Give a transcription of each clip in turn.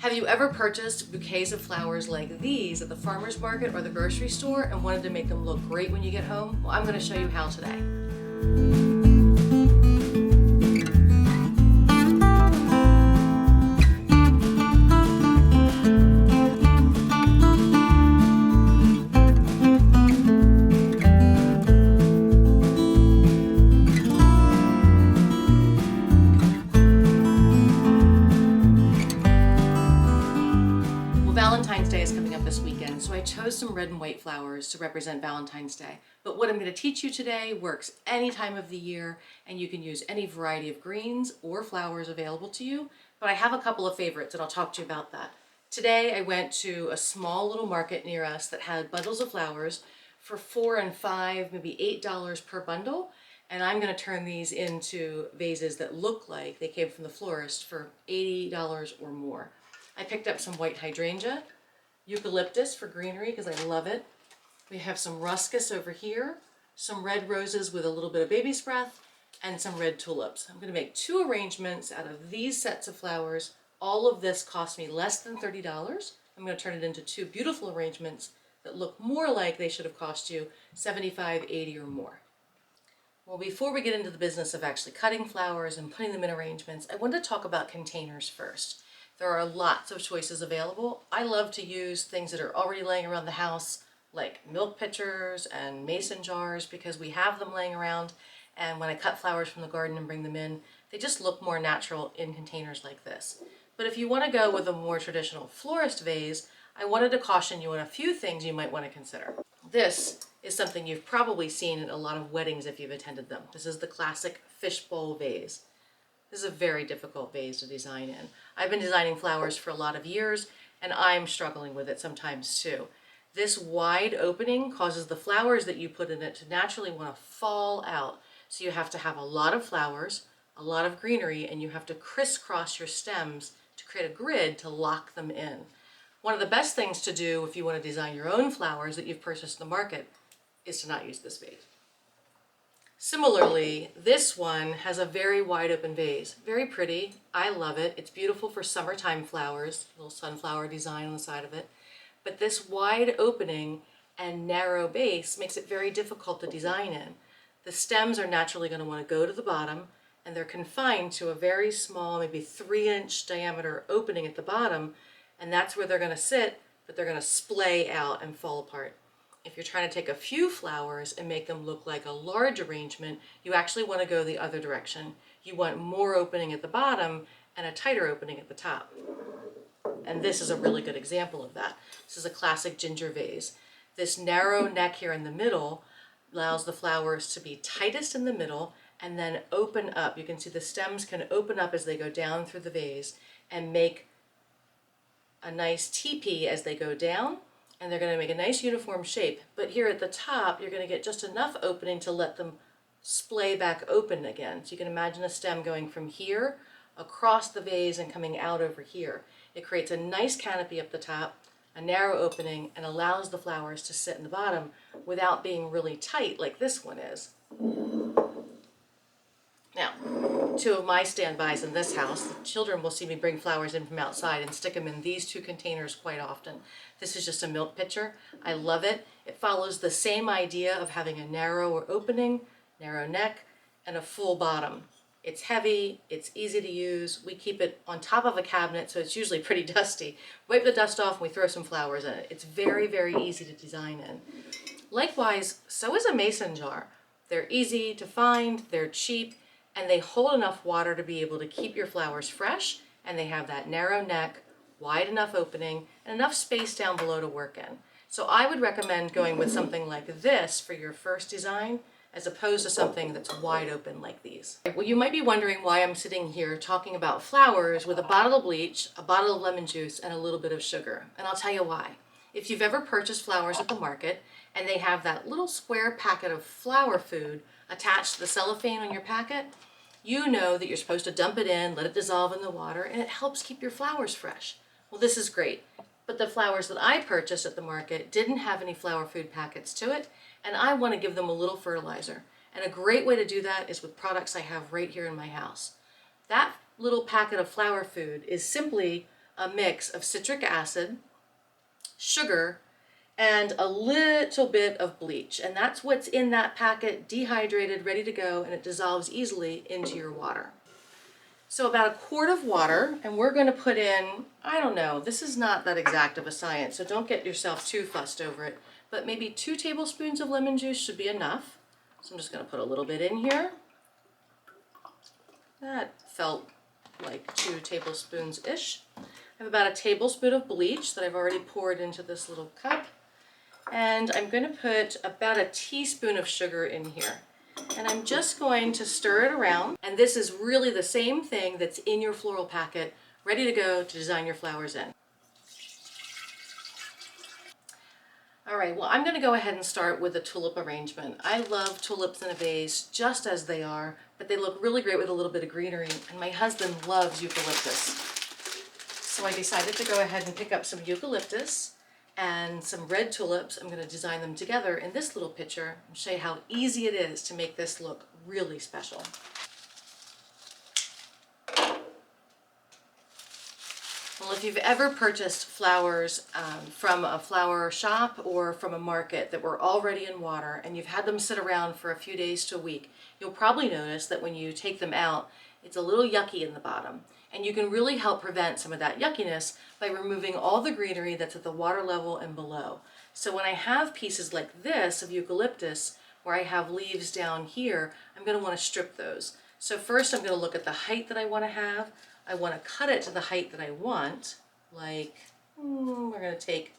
Have you ever purchased bouquets of flowers like these at the farmer's market or the grocery store and wanted to make them look great when you get home? Well, I'm going to show you how today. Valentine's Day is coming up this weekend, so I chose some red and white flowers to represent Valentine's Day. But what I'm going to teach you today works any time of the year, and you can use any variety of greens or flowers available to you. But I have a couple of favorites, and I'll talk to you about that. Today I went to a small little market near us that had bundles of flowers for $4 and $5, maybe $8 per bundle. And I'm going to turn these into vases that look like they came from the florist for $80 or more. I picked up some white hydrangea, eucalyptus for greenery because I love it. We have some ruscus over here, some red roses with a little bit of baby's breath, and some red tulips. I'm going to make 2 arrangements out of these sets of flowers. All of this cost me less than $30. I'm going to turn it into 2 beautiful arrangements that look more like they should have cost you $75, $80 or more. Well, before we get into the business of actually cutting flowers and putting them in arrangements, I want to talk about containers first. There are lots of choices available. I love to use things that are already laying around the house, like milk pitchers and mason jars, because we have them laying around, and when I cut flowers from the garden and bring them in, they just look more natural in containers like this. But if you want to go with a more traditional florist vase, I wanted to caution you on a few things you might want to consider. This is something you've probably seen at a lot of weddings if you've attended them. This is the classic fishbowl vase. This is a very difficult vase to design in. I've been designing flowers for a lot of years, and I'm struggling with it sometimes too. This wide opening causes the flowers that you put in it to naturally want to fall out. So you have to have a lot of flowers, a lot of greenery, and you have to crisscross your stems to create a grid to lock them in. One of the best things to do if you want to design your own flowers that you've purchased in the market is to not use this vase. Similarly, this one has a very wide open vase. Very pretty. I love it. It's beautiful for summertime flowers, a little sunflower design on the side of it. But this wide opening and narrow base makes it very difficult to design in. The stems are naturally going to want to go to the bottom, and they're confined to a very small, maybe 3-inch diameter opening at the bottom, and that's where they're going to sit, but they're going to splay out and fall apart. If you're trying to take a few flowers and make them look like a large arrangement, you actually want to go the other direction. You want more opening at the bottom and a tighter opening at the top. And this is a really good example of that. This is a classic ginger vase. This narrow neck here in the middle allows the flowers to be tightest in the middle and then open up. You can see the stems can open up as they go down through the vase and make a nice teepee as they go down. And they're going to make a nice uniform shape, but here at the top you're going to get just enough opening to let them splay back open again. So you can imagine a stem going from here across the vase and coming out over here. It creates a nice canopy up the top, a narrow opening, and allows the flowers to sit in the bottom without being really tight like this one is. Now, 2 of my standbys in this house, the children will see me bring flowers in from outside and stick them in these 2 containers quite often. This is just a milk pitcher. I love it. It follows the same idea of having a narrower opening, narrow neck, and a full bottom. It's heavy, it's easy to use. We keep it on top of a cabinet, so it's usually pretty dusty. Wipe the dust off and we throw some flowers in it. It's very, very easy to design in. Likewise, so is a mason jar. They're easy to find, they're cheap, and they hold enough water to be able to keep your flowers fresh, and they have that narrow neck, wide enough opening, and enough space down below to work in. So I would recommend going with something like this for your first design, as opposed to something that's wide open like these. Well, you might be wondering why I'm sitting here talking about flowers with a bottle of bleach, a bottle of lemon juice, and a little bit of sugar, and I'll tell you why. If you've ever purchased flowers at the market, and they have that little square packet of flower food attached to the cellophane on your packet, you know that you're supposed to dump it in, let it dissolve in the water, and it helps keep your flowers fresh. Well, this is great, but the flowers that I purchased at the market didn't have any flower food packets to it, and I want to give them a little fertilizer. And a great way to do that is with products I have right here in my house. That little packet of flower food is simply a mix of citric acid, sugar, and a little bit of bleach. And that's what's in that packet, dehydrated, ready to go, and it dissolves easily into your water. So about a quart of water, and we're going to put in, I don't know, this is not that exact of a science, so don't get yourself too fussed over it, but maybe 2 tablespoons of lemon juice should be enough. So I'm just going to put a little bit in here. That felt like 2 tablespoons-ish. I have about a tablespoon of bleach that I've already poured into this little cup. And I'm going to put about a teaspoon of sugar in here. And I'm just going to stir it around. And this is really the same thing that's in your floral packet, ready to go to design your flowers in. All right, well, I'm going to go ahead and start with the tulip arrangement. I love tulips in a vase just as they are, but they look really great with a little bit of greenery. And my husband loves eucalyptus. So I decided to go ahead and pick up some eucalyptus and some red tulips. I'm going to design them together in this little pitcher and show you how easy it is to make this look really special. Well, if you've ever purchased flowers from a flower shop or from a market that were already in water and you've had them sit around for a few days to a week, you'll probably notice that when you take them out, it's a little yucky in the bottom. And you can really help prevent some of that yuckiness by removing all the greenery that's at the water level and below. So when I have pieces like this of eucalyptus, where I have leaves down here, I'm going to want to strip those. So first I'm going to look at the height that I want to have. I want to cut it to the height that I want, like, we're going to take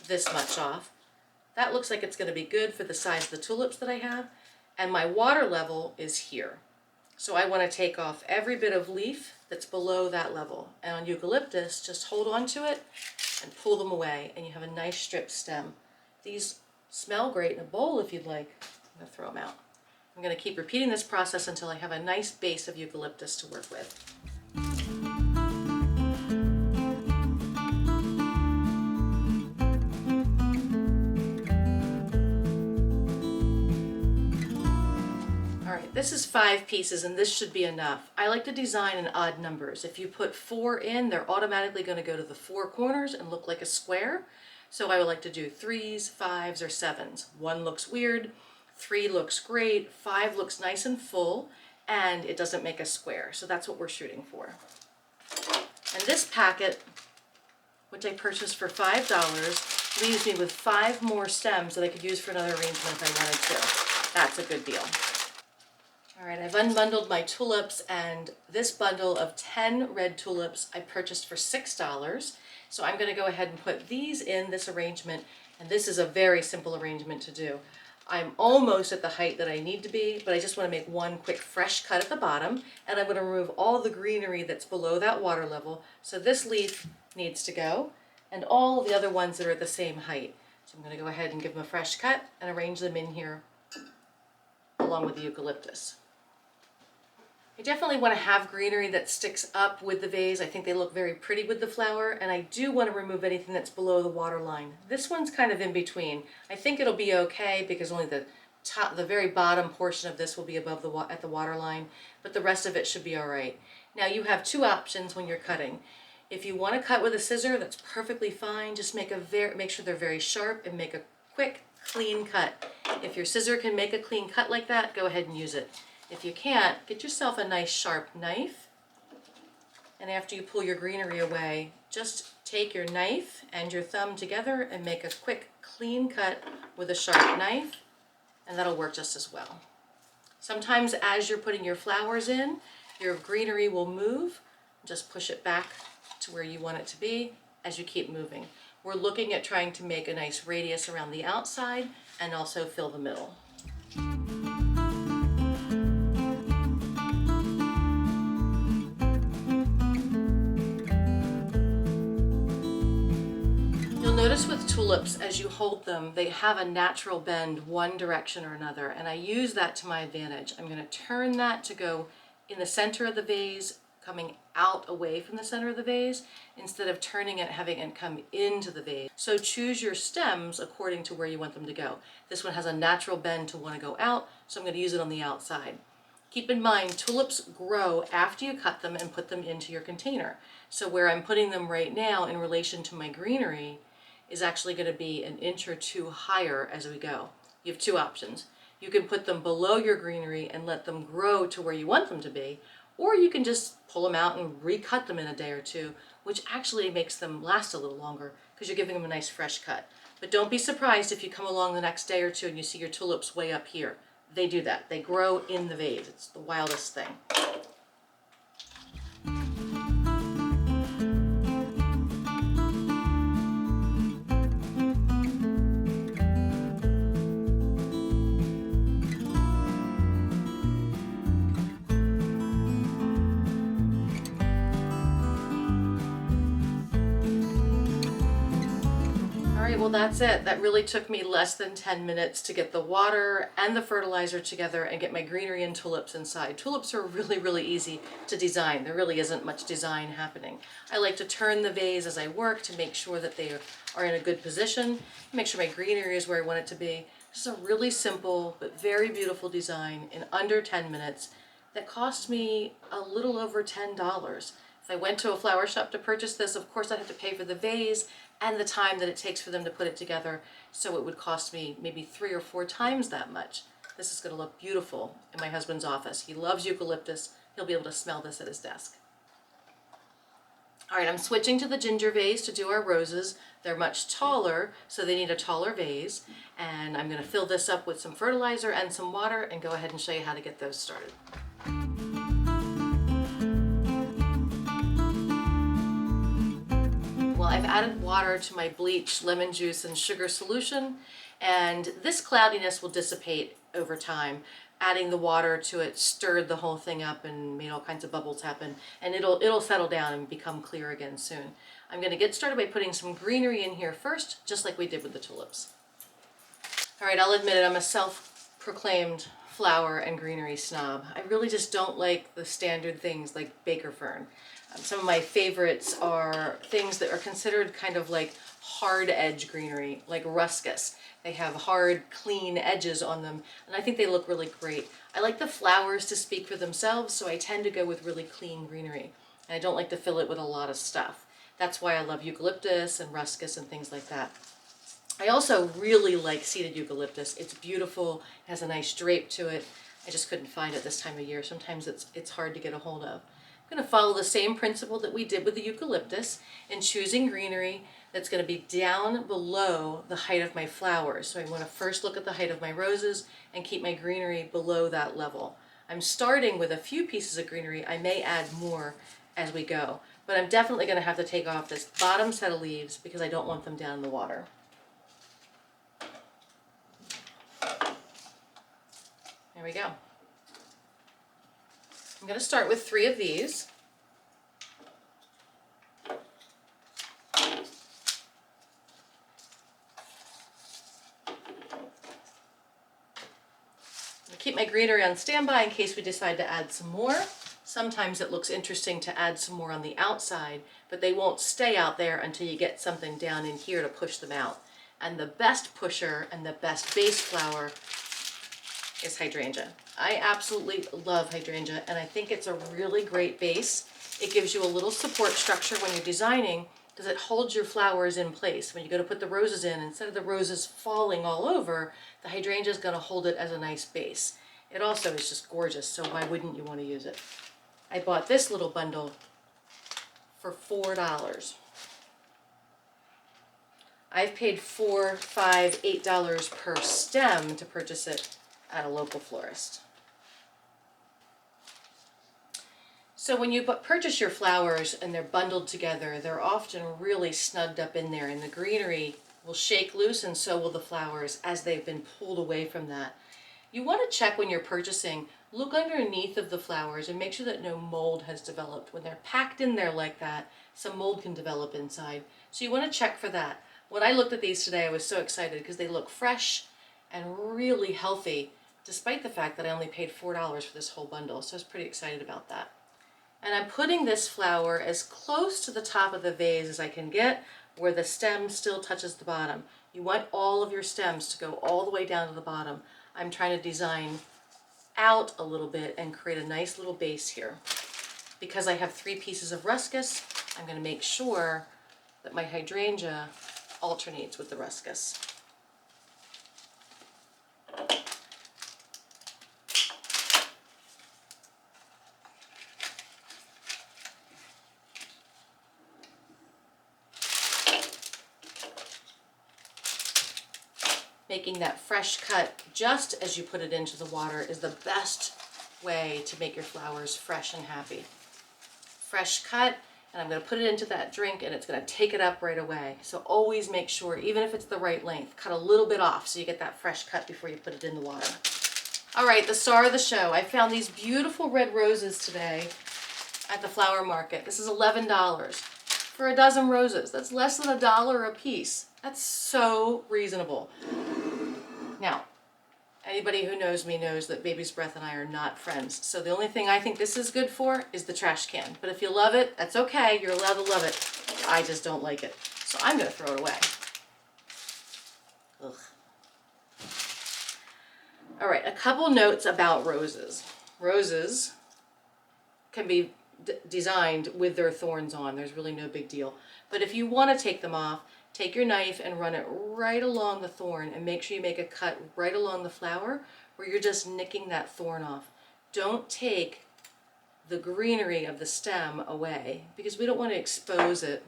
this much off. That looks like it's going to be good for the size of the tulips that I have. And my water level is here. So I want to take off every bit of leaf that's below that level. And on eucalyptus, just hold on to it and pull them away, and you have a nice stripped stem. These smell great in a bowl if you'd like. I'm going to throw them out. I'm going to keep repeating this process until I have a nice base of eucalyptus to work with. This is 5 pieces and this should be enough. I like to design in odd numbers. If you put 4 in, they're automatically going to go to the 4 corners and look like a square. So I would like to do 3s, 5s, or 7s. 1 looks weird, 3 looks great, 5 looks nice and full, and it doesn't make a square. So that's what we're shooting for. And this packet, which I purchased for $5, leaves me with 5 more stems that I could use for another arrangement if I wanted to. That's a good deal. All right, I've unbundled my tulips, and this bundle of 10 red tulips I purchased for $6. So I'm going to go ahead and put these in this arrangement, and this is a very simple arrangement to do. I'm almost at the height that I need to be, but I just want to make one quick fresh cut at the bottom, and I'm going to remove all the greenery that's below that water level. So this leaf needs to go, and all the other ones that are at the same height. So I'm going to go ahead and give them a fresh cut and arrange them in here along with the eucalyptus. I definitely want to have greenery that sticks up with the vase. I think they look very pretty with the flower, and I do want to remove anything that's below the water line. This one's kind of in between. I think it'll be okay because only the very bottom portion of this will be above at the water line, but the rest of it should be all right. Now you have 2 options when you're cutting. If you want to cut with a scissor, that's perfectly fine. Just make sure they're very sharp and make a quick, clean cut. If your scissor can make a clean cut like that, go ahead and use it. If you can't, get yourself a nice sharp knife, and after you pull your greenery away, just take your knife and your thumb together and make a quick clean cut with a sharp knife, and that'll work just as well. Sometimes as you're putting your flowers in, your greenery will move. Just push it back to where you want it to be as you keep moving. We're looking at trying to make a nice radius around the outside and also fill the middle. Notice with tulips, as you hold them, they have a natural bend one direction or another, and I use that to my advantage. I'm going to turn that to go in the center of the vase, coming out away from the center of the vase, instead of turning it, having it come into the vase. So choose your stems according to where you want them to go. This one has a natural bend to want to go out, so I'm going to use it on the outside. Keep in mind, tulips grow after you cut them and put them into your container. So where I'm putting them right now in relation to my greenery is actually going to be an inch or two higher as we go. You have two options. You can put them below your greenery and let them grow to where you want them to be, or you can just pull them out and recut them in a day or two, which actually makes them last a little longer because you're giving them a nice fresh cut. But don't be surprised if you come along the next day or two and you see your tulips way up here. They do that. They grow in the vase. It's the wildest thing. Well, that's it. That really took me less than 10 minutes to get the water and the fertilizer together and get my greenery and tulips inside. Tulips are really, really easy to design. There really isn't much design happening. I like to turn the vase as I work to make sure that they are in a good position, make sure my greenery is where I want it to be. This is a really simple but very beautiful design in under 10 minutes that cost me a little over $10. If I went to a flower shop to purchase this, of course I'd have to pay for the vase and the time that it takes for them to put it together, so it would cost me maybe 3 or 4 times that much. This is going to look beautiful in my husband's office. He loves eucalyptus. He'll be able to smell this at his desk. All right, I'm switching to the ginger vase to do our roses. They're much taller, so they need a taller vase. And I'm going to fill this up with some fertilizer and some water and go ahead and show you how to get those started. Well, I've added water to my bleach, lemon juice, and sugar solution, and this cloudiness will dissipate over time. Adding the water to it stirred the whole thing up and made all kinds of bubbles happen, and it'll settle down and become clear again soon. I'm going to get started by putting some greenery in here first, just like we did with the tulips. All right, I'll admit it, I'm a self-proclaimed flower and greenery snob. I really just don't like the standard things like baker fern. Some of my favorites are things that are considered kind of like hard edge greenery, like ruscus. They have hard, clean edges on them, and I think they look really great. I like the flowers to speak for themselves, so I tend to go with really clean greenery. And I don't like to fill it with a lot of stuff. That's why I love eucalyptus and ruscus and things like that. I also really like seeded eucalyptus. It's beautiful, it has a nice drape to it. I just couldn't find it this time of year. Sometimes it's hard to get a hold of. I'm going to follow the same principle that we did with the eucalyptus in choosing greenery that's going to be down below the height of my flowers. So I want to first look at the height of my roses and keep my greenery below that level. I'm starting with a few pieces of greenery. I may add more as we go, but I'm definitely going to have to take off this bottom set of leaves because I don't want them down in the water. There we go. I'm going to start with 3 of these. I'll keep my greenery on standby in case we decide to add some more. Sometimes it looks interesting to add some more on the outside, but they won't stay out there until you get something down in here to push them out. And the best pusher and the best base flower is hydrangea. I absolutely love hydrangea, and I think it's a really great base. It gives you a little support structure when you're designing because it holds your flowers in place. When you go to put the roses in, instead of the roses falling all over, the hydrangea is going to hold it as a nice base. It also is just gorgeous, so why wouldn't you want to use it? I bought this little bundle for $4. I've paid $4, $5, $8 per stem to purchase it at a local florist. So when you purchase your flowers and they're bundled together, they're often really snugged up in there, and the greenery will shake loose and so will the flowers as they've been pulled away from that. You want to check when you're purchasing, look underneath of the flowers and make sure that no mold has developed. When they're packed in there like that, some mold can develop inside. So you want to check for that. When I looked at these today, I was so excited because they look fresh and really healthy, despite the fact that I only paid $4 for this whole bundle. So I was pretty excited about that. And I'm putting this flower as close to the top of the vase as I can get, where the stem still touches the bottom. You want all of your stems to go all the way down to the bottom. I'm trying to design out a little bit and create a nice little base here. Because I have 3 pieces of ruscus, I'm going to make sure that my hydrangea alternates with the ruscus. Making that fresh cut just as you put it into the water is the best way to make your flowers fresh and happy. Fresh cut, and I'm going to put it into that drink and it's going to take it up right away. So always make sure, even if it's the right length, cut a little bit off so you get that fresh cut before you put it in the water. All right, the star of the show. I found these beautiful red roses today at the flower market. This is $11 for a dozen roses. That's less than $1 a piece. That's so reasonable. Now, anybody who knows me knows that Baby's Breath and I are not friends. So the only thing I think this is good for is the trash can. But if you love it, that's okay. You're allowed to love it. I just don't like it. So I'm going to throw it away. Ugh. All right, a couple notes about roses. Roses can be designed with their thorns on. There's really no big deal. But if you want to take them off, take your knife and run it right along the thorn and make sure you make a cut right along the flower where you're just nicking that thorn off. Don't take the greenery of the stem away because we don't want to expose it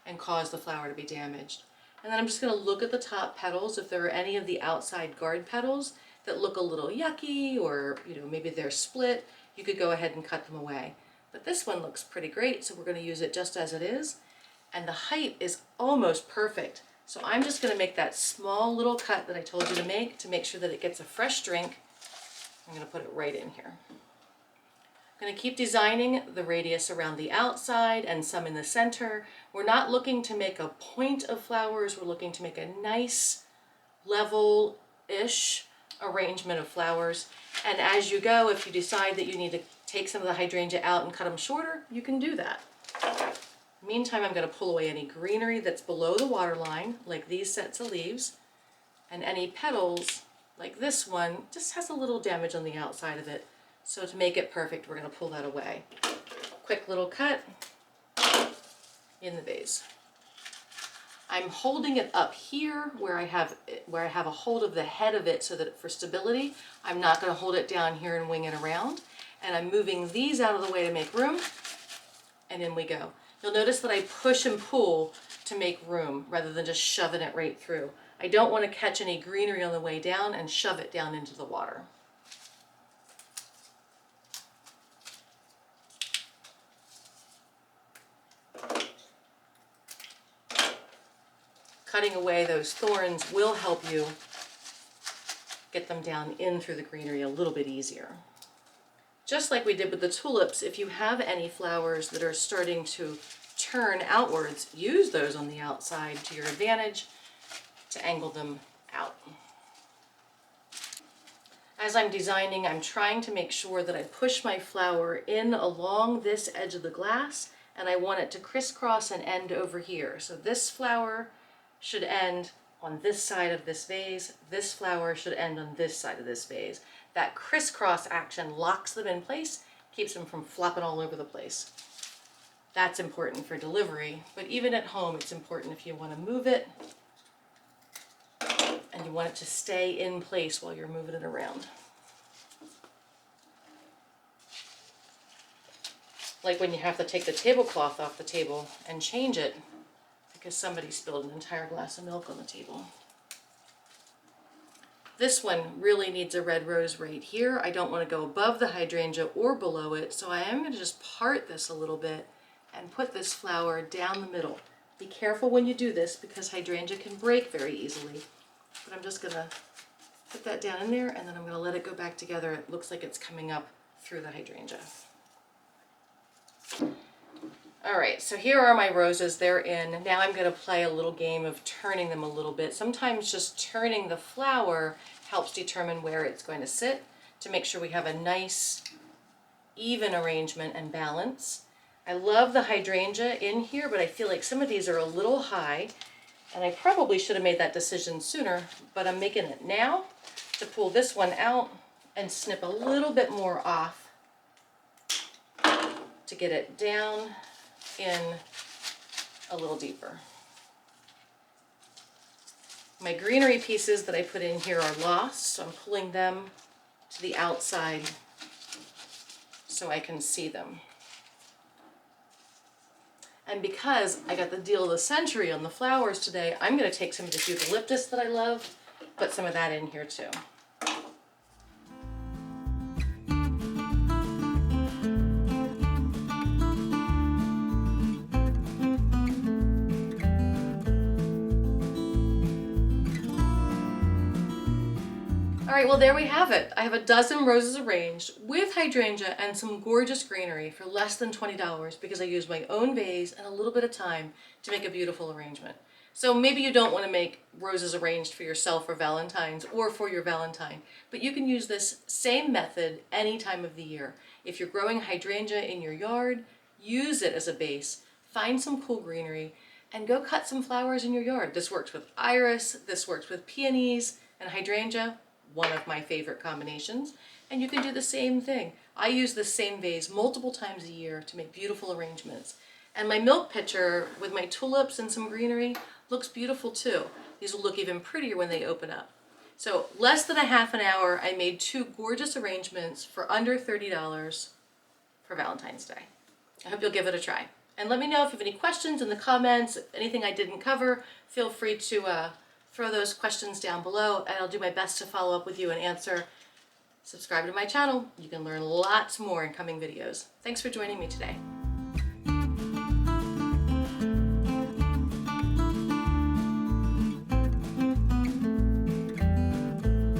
and cause the flower to be damaged. And then I'm just going to look at the top petals. If there are any of the outside guard petals that look a little yucky or maybe they're split, you could go ahead and cut them away. But this one looks pretty great, so we're going to use it just as it is. And the height is almost perfect. So I'm just going to make that small little cut that I told you to make sure that it gets a fresh drink. I'm going to put it right in here. I'm going to keep designing the radius around the outside and some in the center. We're not looking to make a point of flowers. We're looking to make a nice level-ish arrangement of flowers. And as you go, if you decide that you need to take some of the hydrangea out and cut them shorter, you can do that. Meantime, I'm going to pull away any greenery that's below the water line, like these sets of leaves, and any petals, like this one, just has a little damage on the outside of it. So to make it perfect, we're going to pull that away. Quick little cut in the vase. I'm holding it up here where I have a hold of the head of it so that for stability, I'm not going to hold it down here and wing it around. And I'm moving these out of the way to make room, and in we go. You'll notice that I push and pull to make room rather than just shoving it right through. I don't want to catch any greenery on the way down and shove it down into the water. Cutting away those thorns will help you get them down in through the greenery a little bit easier. Just like we did with the tulips, if you have any flowers that are starting to turn outwards, use those on the outside to your advantage to angle them out. As I'm designing, I'm trying to make sure that I push my flower in along this edge of the glass, and I want it to crisscross and end over here. So this flower should end on this side of this vase. This flower should end on this side of this vase. That crisscross action locks them in place, keeps them from flopping all over the place. That's important for delivery, but even at home it's important if you want to move it and you want it to stay in place while you're moving it around. Like when you have to take the tablecloth off the table and change it because somebody spilled an entire glass of milk on the table. This one really needs a red rose right here. I don't want to go above the hydrangea or below it, so I am going to just part this a little bit and put this flower down the middle. Be careful when you do this because hydrangea can break very easily. But I'm just going to put that down in there and then I'm going to let it go back together. It looks like it's coming up through the hydrangea. All right, so here are my roses. They're in. Now I'm going to play a little game of turning them a little bit. Sometimes just turning the flower helps determine where it's going to sit to make sure we have a nice, even arrangement and balance. I love the hydrangea in here, but I feel like some of these are a little high, and I probably should have made that decision sooner, but I'm making it now to pull this one out and snip a little bit more off to get it down in a little deeper. My greenery pieces that I put in here are lost, so I'm pulling them to the outside so I can see them. And because I got the deal of the century on the flowers today, I'm going to take some of this eucalyptus that I love, put some of that in here too. All right, well, there we have it. I have a dozen roses arranged with hydrangea and some gorgeous greenery for less than $20 because I used my own vase and a little bit of time to make a beautiful arrangement. So maybe you don't want to make roses arranged for yourself for Valentine's or for your Valentine, but you can use this same method any time of the year. If you're growing hydrangea in your yard, use it as a base, find some cool greenery, and go cut some flowers in your yard. This works with iris, this works with peonies and hydrangea, one of my favorite combinations, and you can do the same thing. I use this same vase multiple times a year to make beautiful arrangements. And my milk pitcher with my tulips and some greenery looks beautiful too. These will look even prettier when they open up. So less than a half an hour, I made two gorgeous arrangements for under $30 for Valentine's Day. I hope you'll give it a try. And let me know if you have any questions in the comments, anything I didn't cover. Feel free to throw those questions down below and I'll do my best to follow up with you and answer. Subscribe to my channel. You can learn lots more in coming videos. Thanks for joining me today.